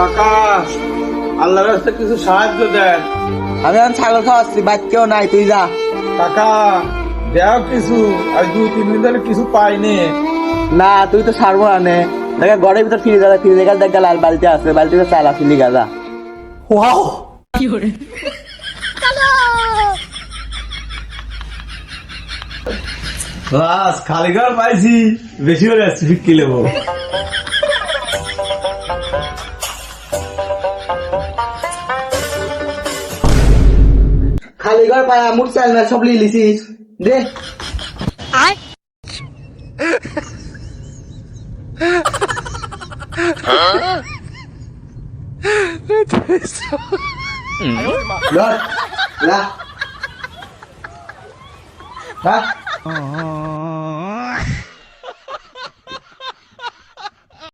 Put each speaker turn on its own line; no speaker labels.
কাকা, আল্লাহর রাস্তায় কিছু সাহায্য দেন।
আমি এখন ছাগল খাওয়াচ্ছি, বাইক কেউ নাই, তুই যা।
কাকা দেও কিছু, আজ 2-3 দিন ধরে কিছু পাইনি।
না তুই তো ছাড়বো না নে, দেখ ঘরের ভিতর ফ্রিজ আছে, ফ্রিজে গেলে দেখ লাল বালতি আছে, বালতিতে চাল আছে, লিগা যা।
ওয়াও, বাস খালি ঘর পাইছি, বেশি করে আসছি ফিক্কি লেবো।
খালি ঘর পায়া মুখ চাল না সব লিয়ে লিছিস দে। ধর, লা।